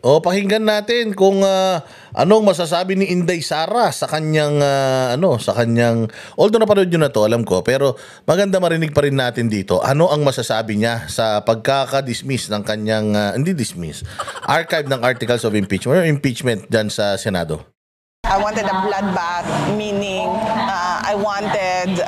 O pakinggan natin kung anong masasabi ni Inday Sara sa kanyang although napanood niyo na to, alam ko, pero maganda marinig pa rin natin dito ano ang masasabi niya sa pagkaka-dismiss ng kanyang hindi dismiss, archive ng articles of impeachment or impeachment dyan sa Senado. I wanted a bloodbath, meaning I wanted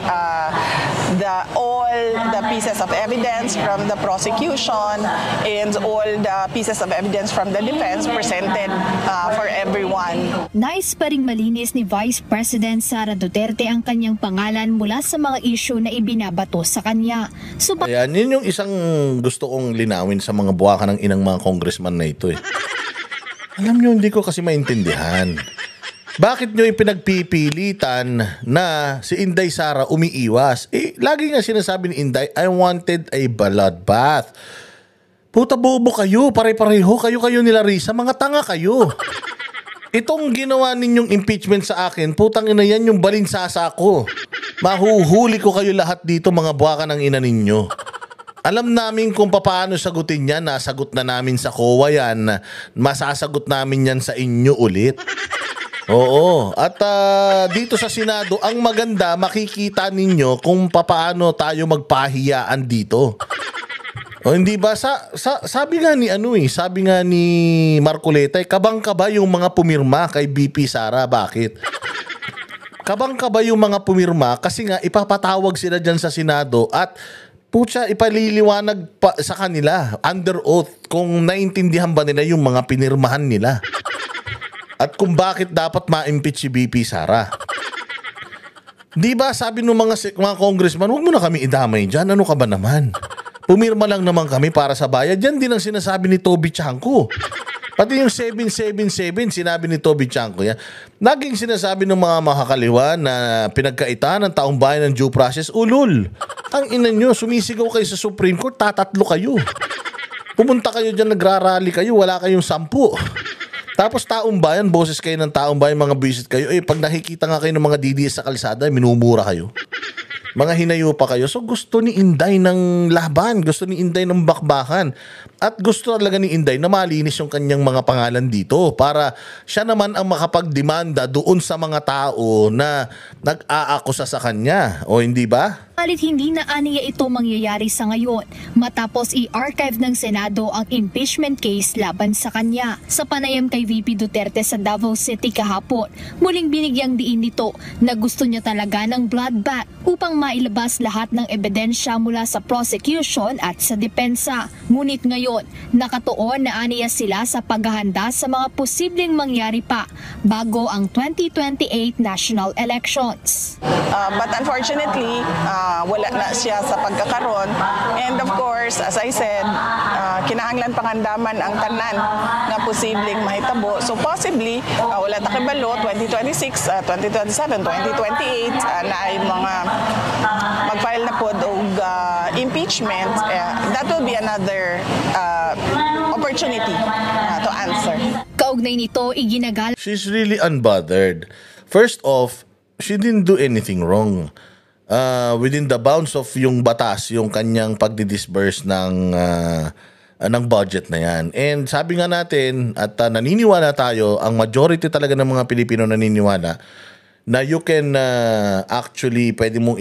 all the pieces of evidence from the prosecution and all the pieces of evidence from the defense presented for everyone. Nais pa ring malinis ni Vice President Sara Duterte ang kanyang pangalan mula sa mga issue na ibinabato sa kanya. Ayan, yun yung isang gusto kong linawin sa mga buwaka ng inang mga congressman na ito eh. Alam nyo, hindi ko kasi maintindihan. Bakit nyo ipinagpipilitan na si Inday Sara umiiwas? Lagi nga sinasabi ni Inday, I wanted a bloodbath. Puta bobo kayo, pare-pareho, kayo ni Larissa, mga tanga kayo. Itong ginawa ninyong impeachment sa akin, putang ina yan yung balinsasa ko. Mahuhuli ko kayo lahat dito, mga buwaka ng ina ninyo. Alam namin kung paano sagutin yan, nasagot na namin sa COA yan, masasagot namin yan sa inyo ulit. Oo, at dito sa Senado, ang maganda, makikita ninyo kung paano tayo magpahiyaan dito. O hindi ba sabi nga ni sabi nga ni Marcoleta, kabang-kaba yung mga pumirma kay BP Sara. Bakit? Kabang-kaba yung mga pumirma kasi nga ipapatawag sila diyan sa Senado at putya ipaliliwanag pa sa kanila under oath kung naintindihan ba nila yung mga pinirmahan nila. At kung bakit dapat ma-impeach si BP Sara. Di ba sabi ng mga congressman, huwag mo na kami idamay dyan. Ano ka ba naman? Pumirma lang naman kami para sa bayad. Yan din ang sinasabi ni Toby Chanco. Pati yung 777, sinabi ni Toby Chanco yan. Naging sinasabi ng mga makakaliwa na pinagkaitan ng taong bayan ng due process, ulul. Ang ina nyo, sumisigaw kayo sa Supreme Court, tatatlo kayo. Pumunta kayo dyan, nagrarally kayo, wala kayong 10. Tapos taong bayan, boses kayo ng taong bayan, mga visit kayo. Pag nakikita nga kayo ng mga DDS sa kalsada, minumura kayo. Mga hinayo pa kayo. So gusto ni Inday ng laban, gusto ni Inday ng bakbakan. At gusto talaga ni Inday na malinis yung kanyang mga pangalan dito para siya naman ang makapagdemanda doon sa mga tao na nag-aakusa sa kanya. O hindi ba? Halit hindi na aniya ito mangyayari sa ngayon matapos i-archive ng Senado ang impeachment case laban sa kanya. Sa panayam kay VP Duterte sa Davao City kahapon, muling binigyang diin nito na gusto niya talaga ng bloodbath upang mailabas lahat ng ebidensya mula sa prosecution at sa depensa. Ngunit ngayon, nakatuon na aniya sila sa paghahanda sa mga posibleng mangyari pa bago ang 2028 national elections. But unfortunately, wala na siya sa pagkakaroon. And of course, as I said, kinahanglan pangandaman ang tanan na posibleng mahitabo. So possibly, wala ta kibalo, 2026, 2027, 2028, na ay mga mag-file na po og impeachment. That will be another opportunity to answer. Kaugnay nito, iginagal. She's really unbothered. First off, she didn't do anything wrong. Within the bounds of yung batas, yung kanyang pagdi-disburse ng budget na yan. And sabi nga natin, at naniniwala tayo, ang majority talaga ng mga Pilipino naniniwala na you can actually, pwede mong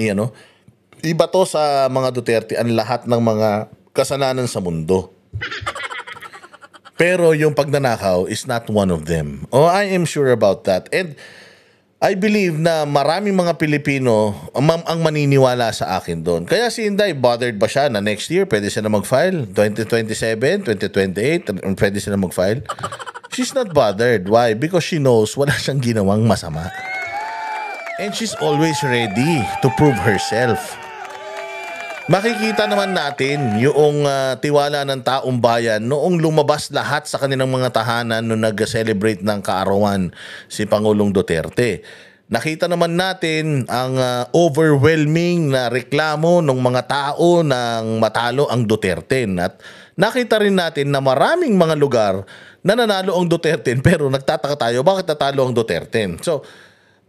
ibato sa mga Duterte ang lahat ng mga kasalanan sa mundo. Pero yung pagnanakaw is not one of them. Oh, I am sure about that. And I believe na maraming mga Pilipino ang maniniwala sa akin doon. Kaya si Inday, bothered ba siya na next year pwede siya na mag-file? 2027, 2028, pwede siya na mag-file? She's not bothered. Why? Because she knows wala siyang ginawang masama. And she's always ready to prove herself. Makikita naman natin yung tiwala ng taong bayan noong lumabas lahat sa kanilang mga tahanan noong nag-celebrate ng kaarawan si Pangulong Duterte. Nakita naman natin ang overwhelming na reklamo ng mga tao nang matalo ang Duterte. At nakita rin natin na maraming mga lugar na nanalo ang Duterte pero nagtataka tayo bakit natalo ang Duterte. So,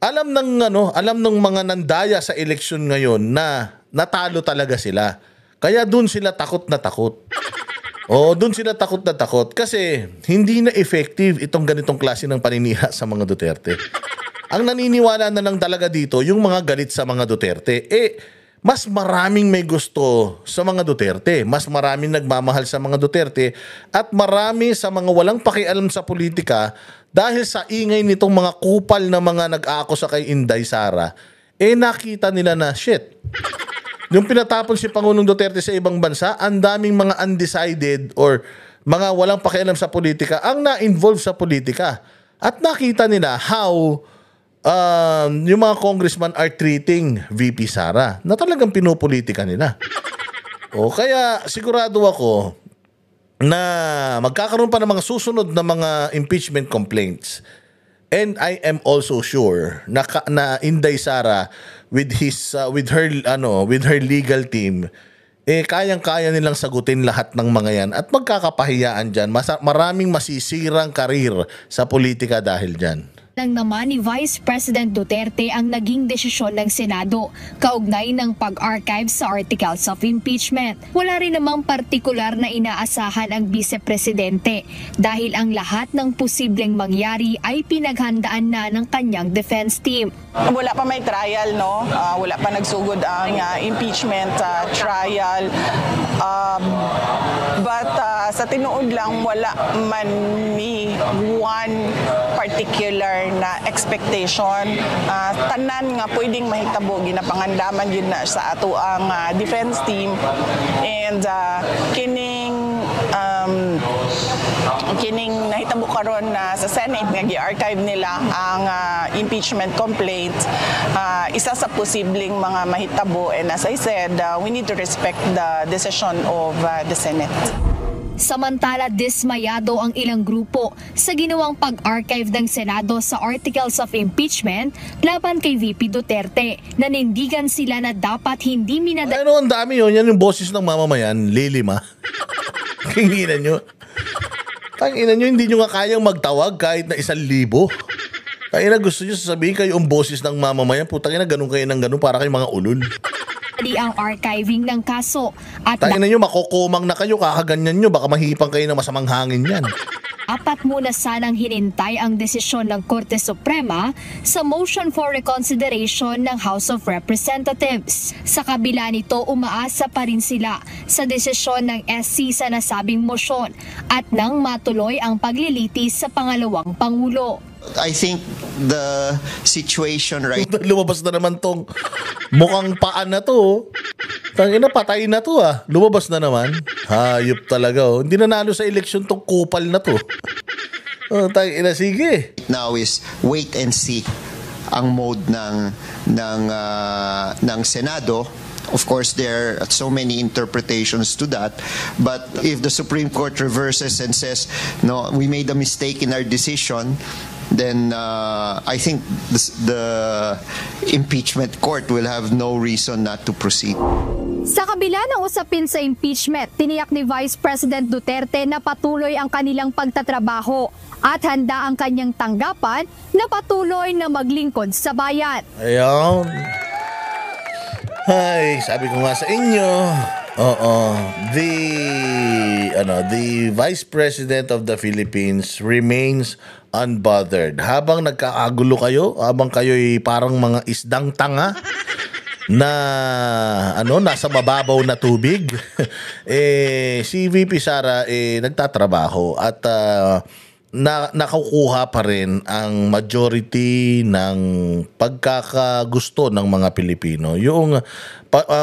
alam ng mga nandaya sa eleksyon ngayon na natalo talaga sila. Kaya dun sila takot na takot. Doon sila takot na takot kasi hindi na effective itong ganitong klase ng paniniha sa mga Duterte. Ang naniniwala na lang talaga dito yung mga galit sa mga Duterte. Mas maraming may gusto sa mga Duterte, mas maraming nagmamahal sa mga Duterte, at marami sa mga walang pakialam sa politika dahil sa ingay nitong mga kupal na mga nag-aako sa kay Inday Sara, nakita nila na shit. Yung pinatapon si Pangulong Duterte sa ibang bansa, ang daming mga undecided or mga walang pakialam sa politika ang na-involve sa politika. At nakita nila how yung mga congressman are treating VP Sara na talagang pinupolitika nila. Kaya sigurado ako na magkakaroon pa ng mga susunod na mga impeachment complaints. And I am also sure na Inday Sara with her legal team, kayang-kaya nilang sagutin lahat ng mga yan at magkakapahiyaan dyan. Maraming masisirang karir sa politika dahil dyan. Lang naman ni Vice President Duterte ang naging desisyon ng Senado kaugnay ng pag-archive sa articles of impeachment. Wala rin namang partikular na inaasahan ang Vice Presidente dahil ang lahat ng posibleng mangyari ay pinaghandaan na ng kanyang defense team. Wala pa may trial, no? Wala pa nagsugod ang impeachment trial. But sa tinuod lang, wala man ni one particular na expectation. Tanan nga pwedeng mahitabo, ginapangandaman yun na sa ato ang defense team. And kining nahitabo karon na sa Senate nga gi-archive nila ang impeachment complaint, isa sa posibleng mga mahitabo, and as I said, we need to respect the decision of the Senate. Samantala, dismayado ang ilang grupo sa ginawang pag-archive ng Senado sa articles of impeachment laban kay VP Duterte. Nanindigan sila na dapat hindi ang dami yun. Yan yung boses ng mamamayan. Lilima. Kinginan nyo. Tanginan nyo, hindi nyo nga kayang magtawag kahit na 1,000. Tangina, gusto nyo sasabihin kayo yung boses ng mamamayan. Putangina, ganun kayo ng ganun para kayo mga ulol. Ang archiving ng kaso at tangina nyo, makukumang na kayo, kakaganyan nyo, baka mahipang kayo ng masamang hangin yan. Apat muna sanang hinintay ang desisyon ng Korte Suprema sa motion for reconsideration ng House of Representatives. Sa kabila nito, umaasa pa rin sila sa desisyon ng SC sa nasabing motion at nang matuloy ang paglilitis sa pangalawang Pangulo. I think the situation right lumabas na naman tong mukhang paan na to. Tangina, patay na to Lumabas na naman. Hayop talaga Hindi nanalo sa eleksyon tong kupal na to. Tangina, sige. now is wait and see ang mode ng Senado. Of course, there are so many interpretations to that. But if the Supreme Court reverses and says, no, we made a mistake in our decision, then I think the impeachment court will have no reason not to proceed. Sa kabila ng usapin sa impeachment, tiniyak ni Vice President Duterte na patuloy ang kanilang pagtatrabaho at handa ang kanyang tanggapan na patuloy na maglingkod sa bayan. Ayun. Ay, sabi ko nga sa inyo, the Vice President of the Philippines remains unbothered. Habang nagkakagulo kayo, habang kayo'y parang mga isdang tanga na nasa mababaw na tubig, si VP Sara nagtatrabaho at nakukuha pa rin ang majority ng pagkakagusto ng mga Pilipino. Yung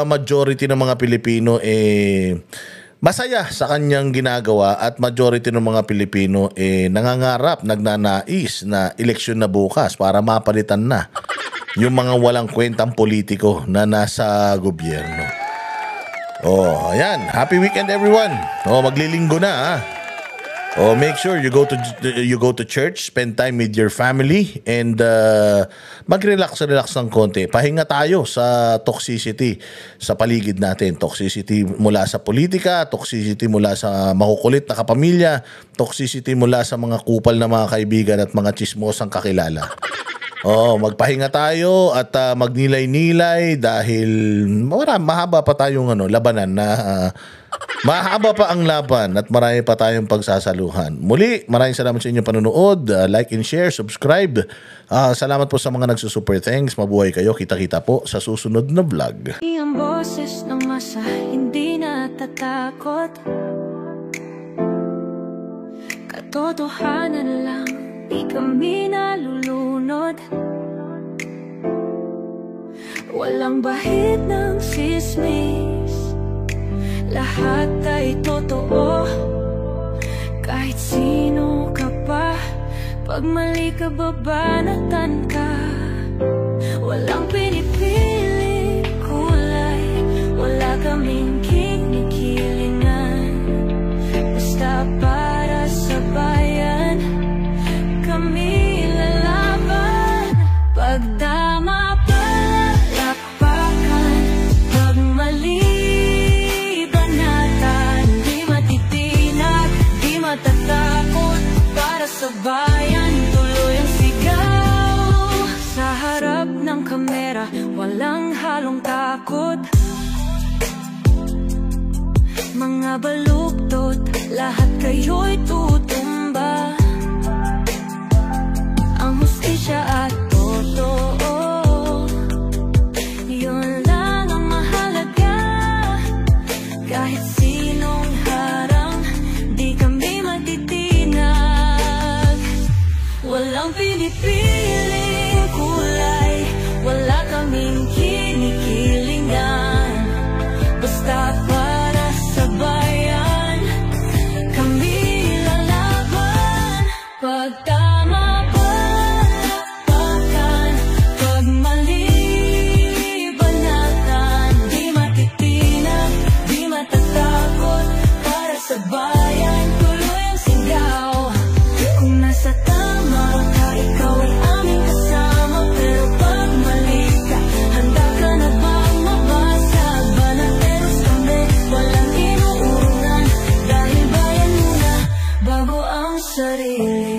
majority ng mga Pilipino masaya sa kanyang ginagawa at majority ng mga Pilipino nangangarap, nagnanais na eleksyon na bukas para mapalitan na yung mga walang kwentang politiko na nasa gobyerno. Ayan. Happy weekend everyone. Maglilinggo na make sure you go to church, spend time with your family, and mag-relax ng konti. Pahinga tayo sa toxicity sa paligid natin. Toxicity mula sa politika, toxicity mula sa makukulit na kapamilya, toxicity mula sa mga kupal na mga kaibigan at mga chismosang kakilala. Magpahinga tayo at magnilay-nilay dahil mahaba pa tayong labanan na Mahaba pa ang laban at marami pa tayong pagsasaluhan. Muli, maraming salamat sa inyong panonood. Like and share, subscribe. Salamat po sa mga nagsusuper thanks. Mabuhay kayo. Kita-kita po sa susunod na vlog. Ang boses ng masa hindi natatakot. Katotohanan lang, di kami nalulunod. Walang bahid ng sismis, lahat ay totoo. Kahit sino ka pa, pag mali ka babanatan ka. Walang pinipili kulay, wala kaming kinikilingan. Basta para sa bayan, kami lalaban. Pagtama palapakan, pag mali banatan. Di matitinag, di matatakot, para sa bayan tuloy ang sigaw. Sa harap ng kamera, walang halong takot. Mga baluktot, lahat kayo'y tutumba. Ang hustisya at totoo, yun lang ang mahalaga. Kahit sinong harang, di kami matitinag. Walang pinipiling kulay, wala kaming kinikilingan. Basta para sa bayan, kami lalaban. Pagtama palapakan, pag mali banatan. Di matitinag, di matatakot, para sa bayan tuloy ang sigaw. Kung nasa tama ka, ikaw ay aming kasama. Pero pag mali ka, handa ka na bang mabasag? Banateros kami, walang inuunan, dahil bayan muna bago ang sarili.